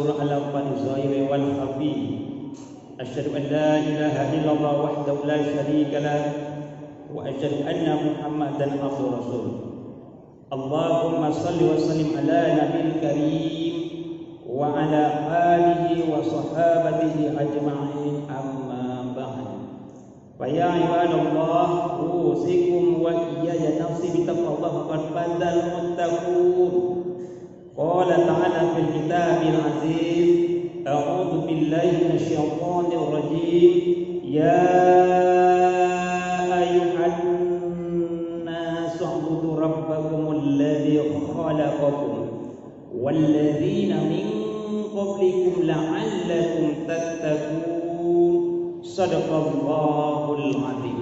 والصبر على الظاهر والخفي. أشهد أن لا إله إلا الله وحده لا شريك له وأشهد أن محمدا عبده ورسوله. اللهم صل وسلم على نبي الكريم وعلى آله وصحابته أجمعين. أما بعد، فيا عباد الله أوصيكم وإياي نفسي بتقوى الله فقد فاز المتقون. قال تعالى في الكتاب العزيز: أعوذ بالله من الشيطان الرجيم. يا أيها الناس اعبدوا ربكم الذي خلقكم والذين من قبلكم لعلكم تتقون. Sadaqallahul azim.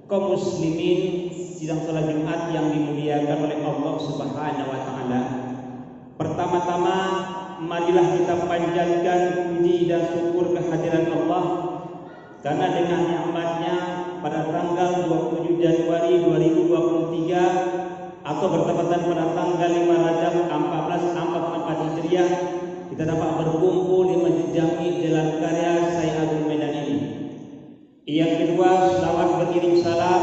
Kaum muslimin, sidang salat Jumat yang dimuliakan oleh Allah Subhanahu wa taala. Pertama-tama marilah kita panjatkan puji dan syukur kehadiran Allah karena dengan nikmatnya pada tanggal 27 Januari 2023 atau bertepatan pada tanggal 5 Rajab 1444 Hijriah kita dapat berkumpul di Masjid Jami Jalan Karya Syekh Agung Medan ini. Yang kedua, selawat beriring salam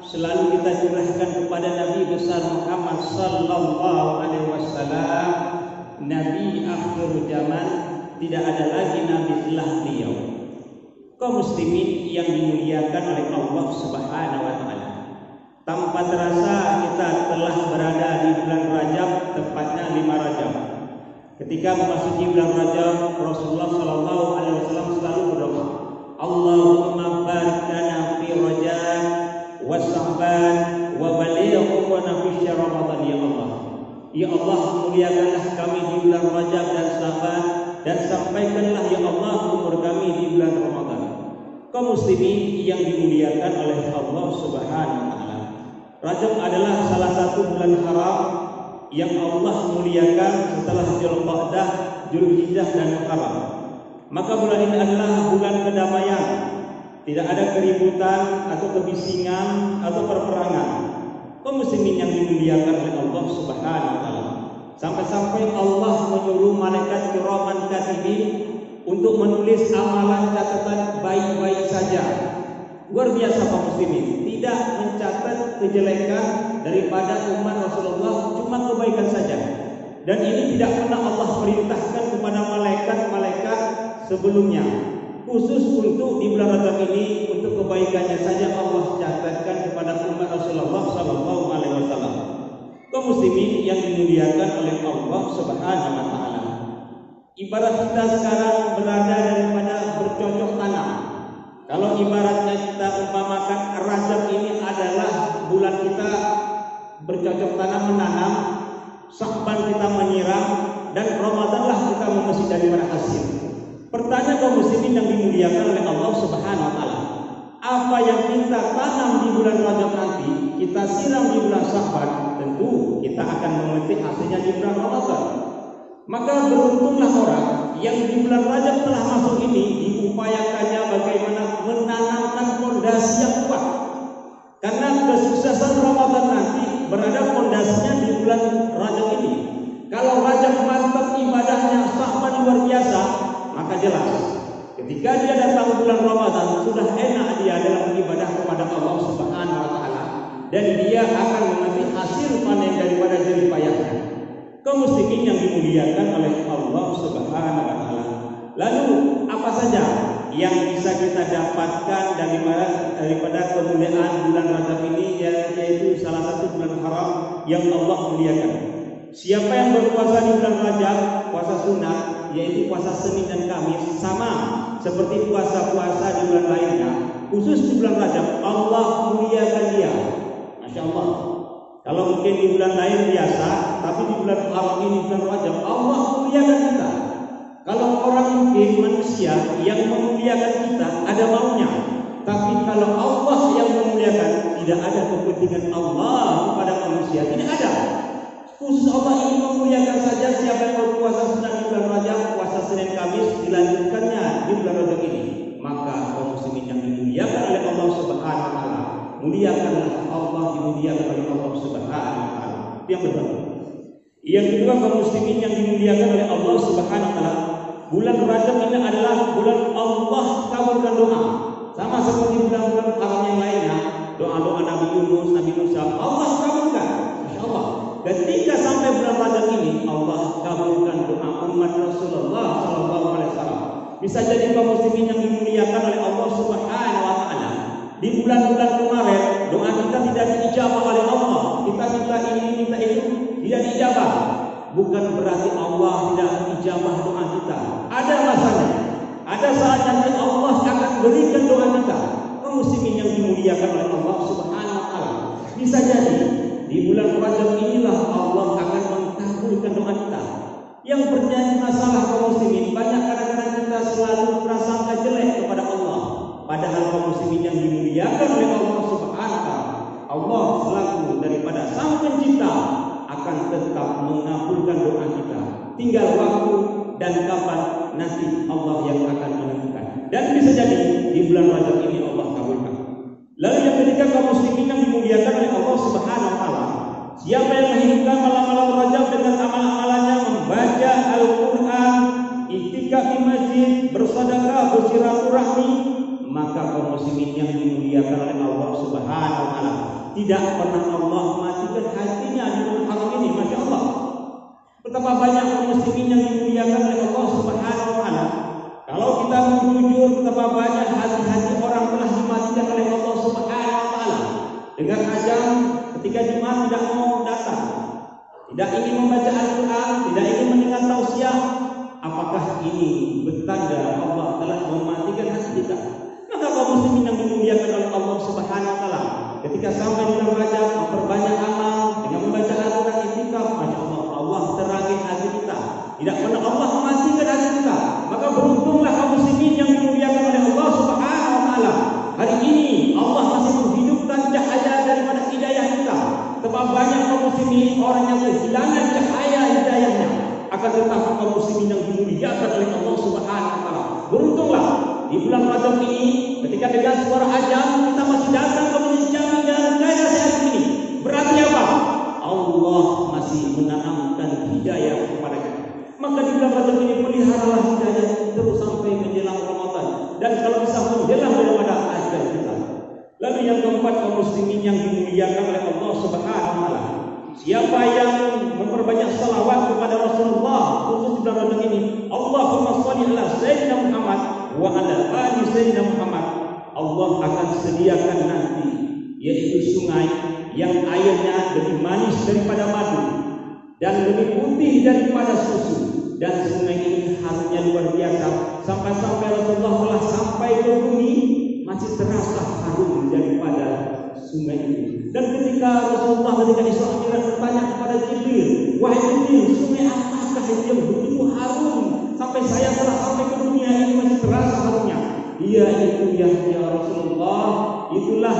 selalu kita curahkan kepada Nabi besar Muhammad sallallahu alaihi wasallam, Nabi akhir zaman, tidak ada lagi nabi setelah beliau. Kaum muslimin yang dimuliakan oleh Allah Subhanahu wa taala. Tanpa terasa kita telah berada di bulan Rajab, tepatnya 5 Rajab. Ketika memasuki bulan Rajab, Rasulullah sallallahu alaihi wasallam selalu berdoa, Allahumma barik lana fi Rajab wa Sya'ban wa balighna fi syahr Ramadan ya Allah. Ya Allah, muliakanlah kami di bulan Rajab dan Sya'ban dan sampaikanlah ya Allah umur kami di bulan Ramadan. Kaum muslimin yang dimuliakan oleh Allah Subhanahu wa taala. Rajab adalah salah satu bulan haram yang Allah muliakan setelah Dzulqa'dah, Dzulhijjah dan Muharram. Maka bulan ini adalah bulan kedamaian. Tidak ada keributan atau kebisingan atau perperangan. Kaum muslimin yang dimuliakan oleh Allah Subhanahu wa taala. Sampai-sampai Allah menyuruh malaikat kiraman katibin untuk menulis amalan catatan baik-baik saja. Luar biasa kaum muslimin, tidak mencatat kejelekan daripada umat Rasulullah, cuma kebaikan saja. Dan ini tidak pernah Allah perintahkan kepada malaikat-malaikat sebelumnya. Khusus untuk di bulan Rajab ini, untuk kebaikannya saja Allah catatkan kepada umat Rasulullah sallallahu alaihi wasallam. Kaum muslimin yang dimuliakan oleh Allah Subhanahu wa taala. Ibarat kita sekarang berada daripada bercocok tanam. Kalau ibaratnya kita umpamakan Rajab ini adalah bulan kita bercocok tanam menanam, Sya'ban kita menyiram, dan Ramadanlah kita memetik daripada hasil. Pertanyaan kaum muslimin yang dimuliakan oleh Allah Subhanahu wa taala, apa yang kita tanam di bulan Rajab nanti, kita siram di bulan Sya'ban, tentu kita akan memetik hasilnya di bulan Ramadan. Maka beruntunglah orang yang di bulan Rajab telah masuk ini diupayakannya bagaimana menanamkan fondasi yang kuat. Karena kesuksesan Ramadan nanti berada fondasinya di bulan Rajab ini. Kalau Rajab mantap ibadahnya, Sya'ban luar biasa, maka jelas ketika dia datang bulan Ramadan sudah enak dia dalam ibadah kepada Allah Subhanahu wa taala dan dia akan memetik hasil panen daripada jerih payahnya. Kaum muslimin yang dimuliakan oleh Allah Subhanahu wa taala. Lalu apa saja yang bisa kita dapatkan daripada kemuliaan bulan Rajab ini, yaitu salah satu bulan haram yang Allah muliakan. Siapa yang berpuasa di bulan Rajab, puasa sunnah, yaitu puasa Senin dan Kamis, sama seperti puasa-puasa di bulan lainnya, khusus di bulan Rajab Allah muliakan dia. Masya Allah. Kalau mungkin di bulan lain biasa, tapi di bulan haram ini, bulan Rajab, Allah muliakan kita. Kalau orang mungkin manusia yang memuliakan kita ada maunya, tapi kalau Allah yang memuliakan, tidak ada kepentingan Allah kepada manusia, tidak ada. Khusus Allah ingin memuliakan saja siapa yang berpuasa sunnah di bulan Rajab, puasa Senin Kamis dilanjutkannya di bulan Rajab ini. Maka kaum muslimin yang dimuliakan oleh Allah Subhanahu wa taala, muliakanlah Allah, dimuliakan oleh Allah Subhanahu wa taala. Yang kedua kaum muslimin yang dimuliakan oleh Allah Subhanahu wa taala, Bulan Rajab ini adalah bulan Allah kabulkan doa. Sama seperti bulan-bulan haram yang lainnya, doa-doa Nabi Yunus, Nabi Musa, Allah kabulkan. Masya Allah. Ketika sampai bulan Rajab ini, Allah kabulkan doa umat Rasulullah SAW. Bisa jadi kaum muslimin yang dimuliakan oleh Allah Subhanahu wa taala. Di bulan-bulan kemarin doa kita tidak diijabah oleh Allah. Kita minta ini, minta itu, tidak diijabah. Bukan berarti Allah tidak ijabah doa kita. Ada masanya. Ada saat nanti Allah akan berikan doa kita. Kaum muslimin yang dimuliakan oleh Allah Subhanahu wa taala. Bisa jadi di bulan Rajab inilah Allah akan mengabulkan doa kita. Yang berjanji masalah kaum muslimin, banyak kadang-kadang kita selalu prasangka jelek kepada Allah. Padahal kaum muslimin yang dimuliakan oleh Allah Subhanahu wa taala, Allah selaku daripada Sang Pencipta akan tetap mengabulkan doa kita. Tinggal waktu dan kapan nanti Allah yang akan menentukan. Dan bisa jadi di bulan Rajab ini Allah kabulkan. Lalu yang ketiga, kaum muslimin yang dimuliakan oleh Allah Subhanahu wa taala, siapa yang menghidupkan malam-malam Rajab dengan amal-amalannya, membaca Al-Quran, iktikaf di masjid, bersedekah, bersilaturahmi, maka kaum muslimin yang dimuliakan oleh Allah Subhanahu wa taala, tidak pernah Allah matikan hatinya di bulan haram ini. Masya Allah. Betapa banyak kaum muslimin yang dimuliakan oleh Allah Subhanahu wa taala. Kalau kita mau jujur, betapa banyak hati-hati orang telah dimatikan oleh Allah Subhanahu wa taala. Dengan azan ketika Jumat tidak mau datang, tidak ingin membaca Al-Quran, tidak ingin mendengar tausiah. Apakah ini bertanda Allah telah mematikan hati kita? Maka kaum muslimin yang dimuliakan oleh Allah Subhanahu wa taala, ketika sampai di bulan Rajab, memperbanyak amal dengan membaca Al-Quran, iktikaf, masya Allah, Allah terangi hati kita. Tidak pernah Allah mematikan hati kita. Maka beruntunglah kaum muslimin yang dimuliakan oleh Allah Subhanahu wa taala. Hari ini Allah masih menghidupkan cahaya daripada hidayah kita. Sebab banyak kaum muslimin orang yang kehilangan cahaya hidayahnya. Akan tetapi kaum muslimin yang dimuliakan oleh Allah Subhanahu wa taala, beruntunglah di bulan Rajab ini, ketika dengar suara azan kita masih datang ke masjid Jami dan kaya sehat ini. Berarti apa? Allah masih menanamkan hidayah kepada kita. Maka di bulan Rajab ini peliharalah hidayah terus sampai menjelang Ramadan, dan kalau bisa menjelang daripada ajal kita. Lalu yang keempat, kaum muslimin yang dimuliakan oleh Allah Subhanahu wa taala, siapa yang memperbanyak salawat kepada Rasulullah khusus di bulan Rajab ini, Allahumma shalli ala Sayyidina Muhammad wa ala ali Sayyidina Muhammad, Allah akan sediakan nanti yaitu sungai yang airnya lebih manis daripada madu dan lebih putih daripada susu. Dan sungai ini harumnya luar biasa, sampai-sampai Rasulullah telah sampai ke bumi masih terasa harum daripada sungai ini. Dan ketika Rasulullah ketika Isra Mi'raj bertanya kepada Jibril, wahai Jibril, sungai apakah itu yang begitu harum sampai saya telah sampai ke dunia ini masih terasa harumnya? Iya, itu ya Rasulullah, itulah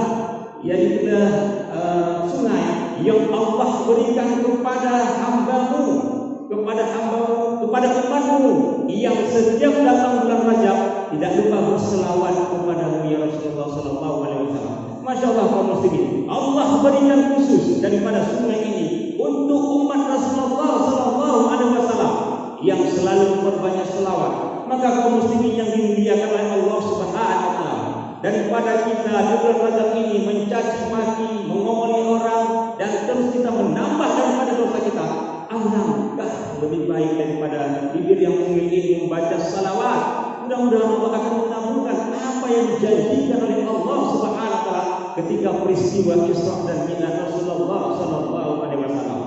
sungai yang Allah berikan kepada hambamu, kepada umatmu yang setiap datang bulan Rajab tidak lupa berselawat kepadamu ya Rasulullah sallallahu alaihi wasallam. Masya Allah kaum muslimin, Allah berikan khusus daripada sungai ini untuk umat Rasulullah sallallahu alaihi wasallam yang selalu memperbanyak selawat. Maka kaum muslimin yang dimuliakan oleh Allah Subhanahu wa taala, daripada kita di bulan Rajab ini mencaci maki, mengomeli orang, dan terus kita menambah daripada dosa kita, alangkah lebih baik daripada bibir yang mungkin membaca salawat. Mudah-mudahan Allah akan menambahkan apa yang dijanjikan oleh Allah Subhanahu wa taala ketika peristiwa Isra dan Mi'raj Rasulullah sallallahu alaihi wasallam.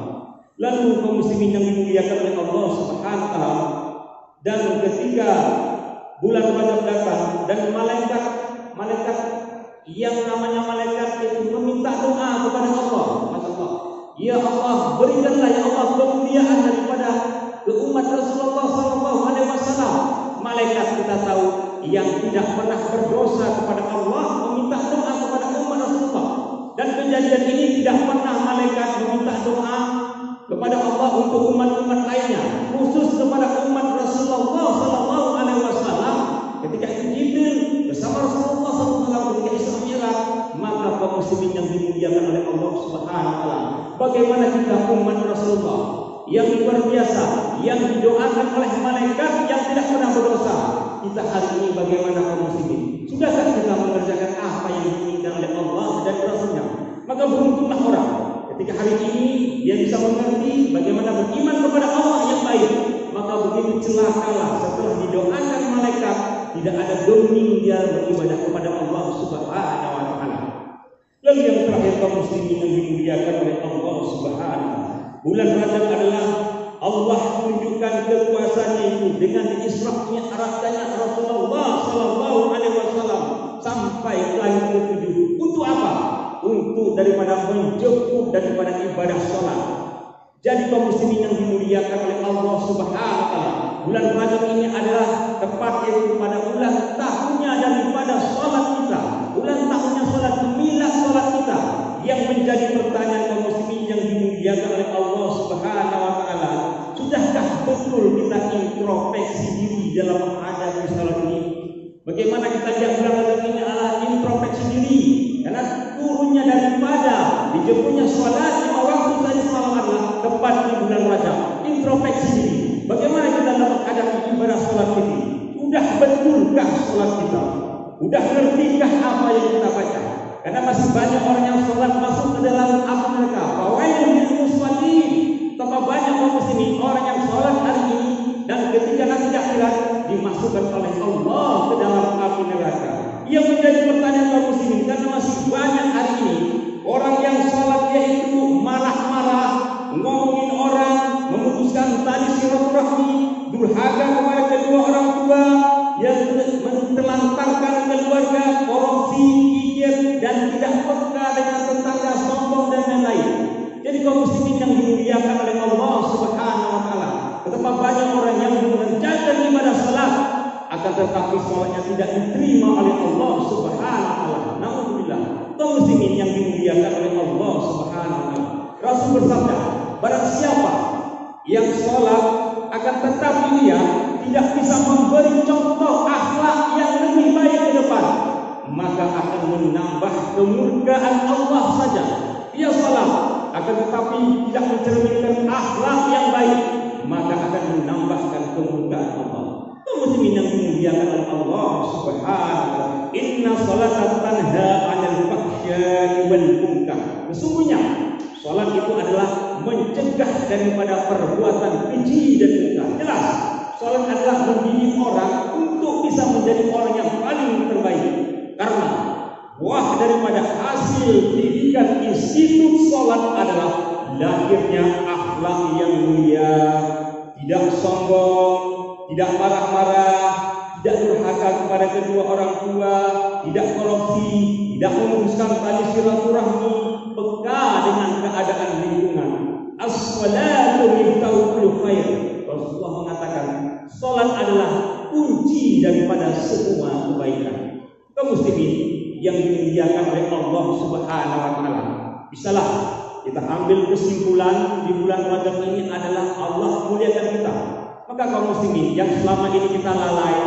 Lalu kaum muslimin yang dimuliakan oleh Allah Subhanahu wa taala, dan ketika bulan Rajab datang dan malaikat yang namanya malaikat itu meminta doa kepada Allah, masyaallah, ya Allah, berikanlah ya Allah kemuliaan daripada ke umat Rasulullah sallallahu alaihi wasallam. Malaikat kita tahu yang tidak pernah berdosa kepada Allah meminta doa kepada umat Rasulullah. Dan kejadian ini tidak pernah malaikat meminta doa kepada Allah untuk umat-umat lainnya, khusus kepada umat Rasulullah sallallahu alaihi wasallam. Ketika itu Jibril bersama Rasulullah sallallahu alaihi wasallam ketika Isra Mi'raj, maka kaum muslimin yang dimuliakan oleh Allah Subhanahu wa taala, bagaimana kita umat Rasulullah yang luar biasa, yang didoakan oleh malaikat yang tidak pernah Ketika hari ini dia bisa mengerti bagaimana beriman kepada Allah yang baik, maka begitu celakalah setelah didoakan malaikat tidak ada doming dia beribadah kepada Allah Subhanahu wa taala. Lalu yang terakhir kaum muslimin yang dimuliakan oleh Allah Subhanahu. Bulan Rajab adalah Allah tunjukkan kekuasaannya itu dengan Isra-nya Mi'rajnya Rasulullah sallallahu alaihi wasallam sampai ke langit ketujuh. Untuk apa? Untuk daripada menjemput daripada ibadah salat. Jadi kaum muslimin yang dimuliakan oleh Allah Subhanahu wa taala, bulan Rajab ini adalah tepat yaitu pada ulang tahunnya daripada salat kita. Ulang tahunnya salat, milad salat kita. Yang menjadi pertanyaan kaum muslimin yang dimuliakan oleh Allah Subhanahu wa taala, sudahkah betul kita introspeksi diri dalam menghadapi salat ini? Bagaimana kita yang bulan Rajab ini adalah introspeksi diri, karena turunnya daripada dijemputnya salat lima waktu saja salatlah tepat di bulan Rajab. Introspeksi diri, bagaimana kita dalam menghadapi ibadah salat ini? Sudah betulkah salat kita? Sudah ngertikah apa yang kita baca? Karena masih banyak orang yang salat masuk ke dalam api neraka. Fawailun lil musallin. Tambah banyak kaum muslimin orang yang salat hari ini dan ketika nanti akhirat dimasukkan oleh Allah ke dalam api neraka. Yang menjadi pertanyaan kaum muslimin, karena masih banyak hari ini orang yang salat yaitu marah-marah, ngomongin orang, memutuskan tali silaturahmi, durhaka kepada kedua orang tua, yang mentelantarkan keluarga, korupsi, kikir, dan tidak peka dengan tetangga, sombong dan lain-lain. Jadi kaum muslimin yang dimuliakan oleh Allah Subhanahu wa taala, betapa banyak orang yang mengerjakan ibadah salat akan tetapi salatnya tidak diterima oleh Allah Subhanahu wa taala. Nauzubillah. Kaum muslimin yang dimuliakan oleh Allah Subhanahu wa taala, Rasul bersabda, barang siapa yang salat akan tetapi dia tidak bisa memberi contoh akhlak yang lebih baik ke depan, maka akan menambah kemurkaan Allah saja. Dia salat akan tetapi tidak mencerminkan akhlak yang baik, maka akan menambahkan kemurkaan Allah. Kaum muslimin yang dimuliakan oleh Allah Subhanahu wa taala, inna salata tanha 'anil fahsya'i wal munkar. Sesungguhnya salat itu adalah mencegah daripada perbuatan keji dan munkar. Jelas, salat adalah mendidik orang untuk bisa menjadi orang yang paling terbaik. Karena buah daripada hasil didikan institut salat adalah lahirnya akhlak yang mulia, tidak sombong, tidak marah-marah, tidak durhaka kepada kedua orang tua, tidak korupsi, tidak memutuskan tali silaturahmi, peka dengan keadaan lingkungan. As-salatu miftahu khair. Rasulullah mengatakan, salat adalah kunci daripada semua kebaikan. Kaum muslimin yang dimuliakan oleh Allah Subhanahu wa taala, bisalah kita ambil kesimpulan di bulan Rajab ini adalah Allah muliakan kita. Maka kaum muslimin yang selama ini kita lalai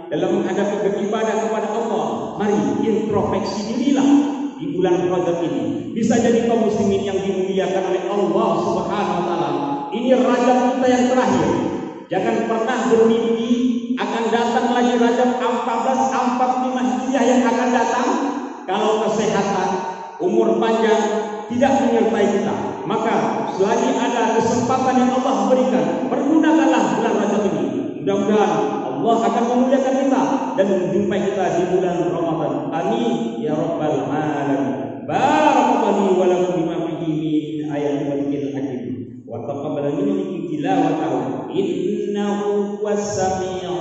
dalam menghadapi beribadah kepada Allah, mari introspeksi dirilah di bulan Rajab ini. Bisa jadi kaum muslimin yang dimuliakan oleh Allah Subhanahu wa taala, ini Rajab kita yang terakhir. Jangan pernah bermimpi akan datang lagi Rajab 1445 Hijriah yang akan datang kalau kesehatan, umur panjang tidak menyertai kita. Maka selagi ada kesempatan yang Allah berikan, pergunakanlah bulan Rajab ini. Mudah-mudahan Allah akan memuliakan kita dan menjumpai kita di bulan Ramadan. Amin ya rabbal alamin. Barakallahu wa lakum bima fihi min ayatin wa dzikril hakim. Wa taqabbal minkum tilawatahu innahu was-sami'ul